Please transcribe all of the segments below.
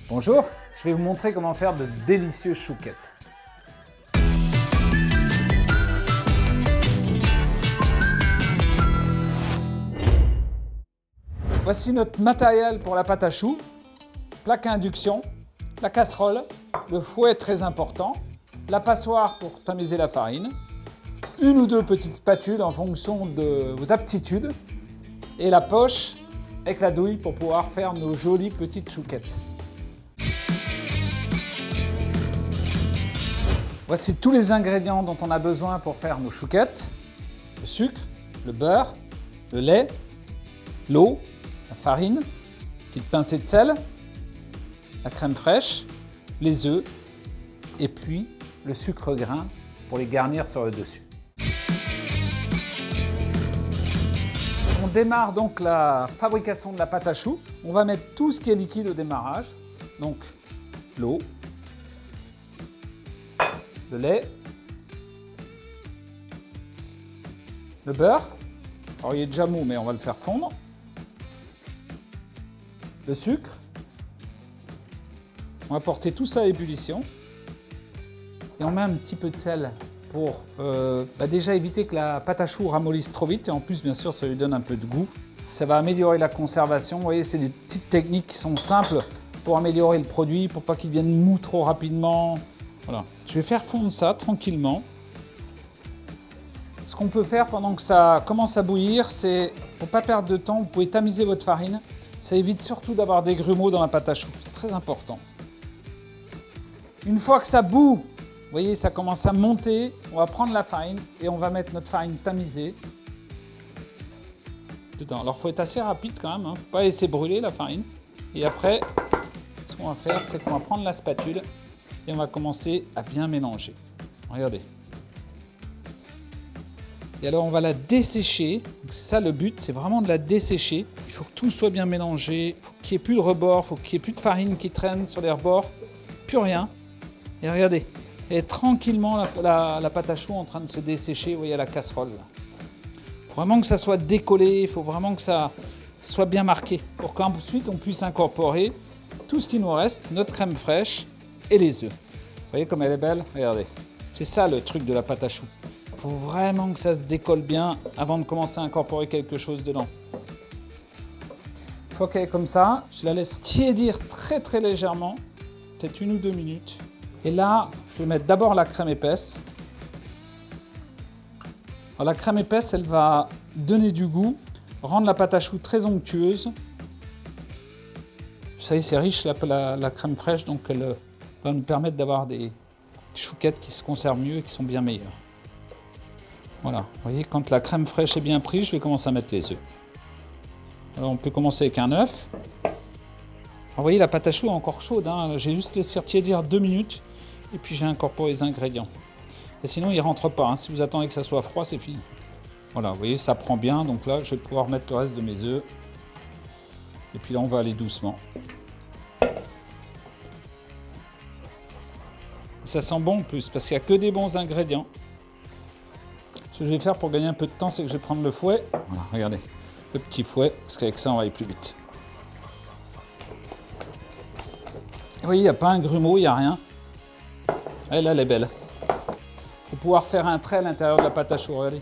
Bonjour, je vais vous montrer comment faire de délicieuses chouquettes. Voici notre matériel pour la pâte à choux. Plaque à induction, la casserole, le fouet très important, la passoire pour tamiser la farine, une ou deux petites spatules en fonction de vos aptitudes et la poche avec la douille pour pouvoir faire nos jolies petites chouquettes. Voici tous les ingrédients dont on a besoin pour faire nos chouquettes. Le sucre, le beurre, le lait, l'eau, la farine, une petite pincée de sel, la crème fraîche, les œufs et puis le sucre grain pour les garnir sur le dessus. On démarre donc la fabrication de la pâte à choux. On va mettre tout ce qui est liquide au démarrage, donc l'eau, le lait, le beurre, alors il est déjà mou mais on va le faire fondre, le sucre, on va porter tout ça à ébullition et on met un petit peu de sel pour déjà éviter que la pâte à choux ramollisse trop vite et en plus bien sûr ça lui donne un peu de goût. Ça va améliorer la conservation, vous voyez c'est des petites techniques qui sont simples pour améliorer le produit, pour pas qu'il devienne mou trop rapidement. Voilà. Je vais faire fondre ça tranquillement. Ce qu'on peut faire pendant que ça commence à bouillir, c'est, pour ne pas perdre de temps, vous pouvez tamiser votre farine. Ça évite surtout d'avoir des grumeaux dans la pâte à choux, c'est très important. Une fois que ça bout, vous voyez, ça commence à monter, on va prendre la farine et on va mettre notre farine tamisée dedans. Alors il faut être assez rapide quand même, il ne faut pas laisser brûler la farine. Et après, ce qu'on va faire, c'est qu'on va prendre la spatule et on va commencer à bien mélanger. Regardez. Et alors on va la dessécher. C'est ça le but, c'est vraiment de la dessécher. Il faut que tout soit bien mélangé. Il faut qu'il n'y ait plus de rebord, il faut qu'il n'y ait plus de farine qui traîne sur les rebords. Plus rien. Et regardez, et tranquillement la pâte à choux en train de se dessécher, vous voyez, à la casserole. Il faut vraiment que ça soit décollé, il faut vraiment que ça soit bien marqué pour qu'ensuite on puisse incorporer tout ce qui nous reste, notre crème fraîche et les œufs. Vous voyez comme elle est belle? Regardez. C'est ça le truc de la pâte à choux. Il faut vraiment que ça se décolle bien avant de commencer à incorporer quelque chose dedans. Une fois qu'elle est comme ça, je la laisse tiédir très très légèrement, peut-être 1 ou 2 minutes. Et là, je vais mettre d'abord la crème épaisse. Alors, la crème épaisse, elle va donner du goût, rendre la pâte à choux très onctueuse. Vous savez, c'est riche la crème fraîche, donc elle va nous permettre d'avoir des chouquettes qui se conservent mieux et qui sont bien meilleures. Voilà, vous voyez, quand la crème fraîche est bien prise, je vais commencer à mettre les œufs. Alors on peut commencer avec un œuf. Alors, vous voyez, la pâte à choux est encore chaude, hein. J'ai juste laissé tiédir 2 minutes et puis j'ai incorporé les ingrédients. Et sinon, il ne rentre pas, hein. Si vous attendez que ça soit froid, c'est fini. Voilà, vous voyez, ça prend bien, donc là, je vais pouvoir mettre le reste de mes œufs. Et puis là, on va aller doucement. Ça sent bon en plus, parce qu'il n'y a que des bons ingrédients. Ce que je vais faire pour gagner un peu de temps, c'est que je vais prendre le fouet. Voilà, regardez, le petit fouet, parce qu'avec ça, on va aller plus vite. Vous voyez, il n'y a pas un grumeau, il n'y a rien. Elle est belle. Pour pouvoir faire un trait à l'intérieur de la pâte à choux, regardez.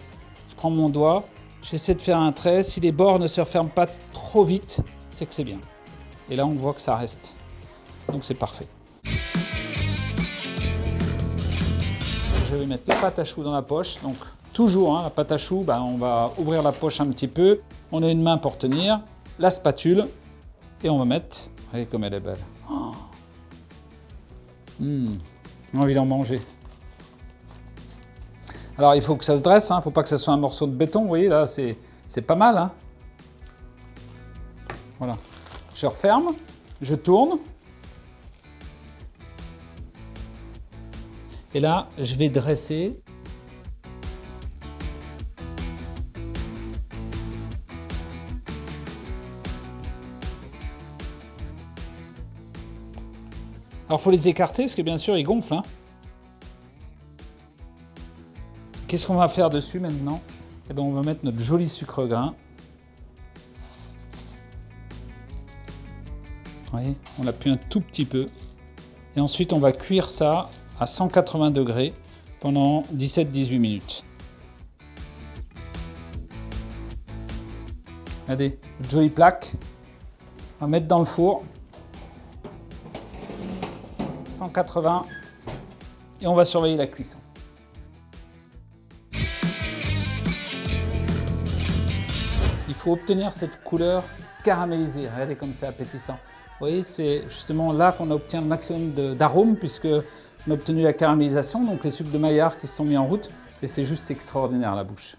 Je prends mon doigt, j'essaie de faire un trait. Si les bords ne se referment pas trop vite, c'est que c'est bien. Et là, on voit que ça reste. Donc, c'est parfait. Je vais mettre la pâte à choux dans la poche. Donc, toujours, hein, la pâte à choux, on va ouvrir la poche un petit peu. On a une main pour tenir, la spatule, et on va mettre. Regardez comme elle est belle. Oh. J'ai envie d'en manger. Alors, il faut que ça se dresse, il ne faut pas que ça soit un morceau de béton. Vous voyez, là, c'est pas mal. Hein. Voilà. Je referme, je tourne. Et là, je vais dresser. Alors, il faut les écarter, parce que bien sûr, ils gonflent. Hein. Qu'est-ce qu'on va faire dessus maintenant? Eh bien, on va mettre notre joli sucre grain. Vous voyez, on appuie un tout petit peu. Et ensuite, on va cuire ça à 180 degrés pendant 17-18 minutes. Regardez, une jolie plaque. On va mettre dans le four. 180. Et on va surveiller la cuisson. Il faut obtenir cette couleur caramélisée. Regardez comme c'est appétissant. Vous voyez, c'est justement là qu'on obtient le maximum d'arômes puisque on a obtenu la caramélisation, donc les sucres de Maillard qui se sont mis en route. Et c'est juste extraordinaire à la bouche.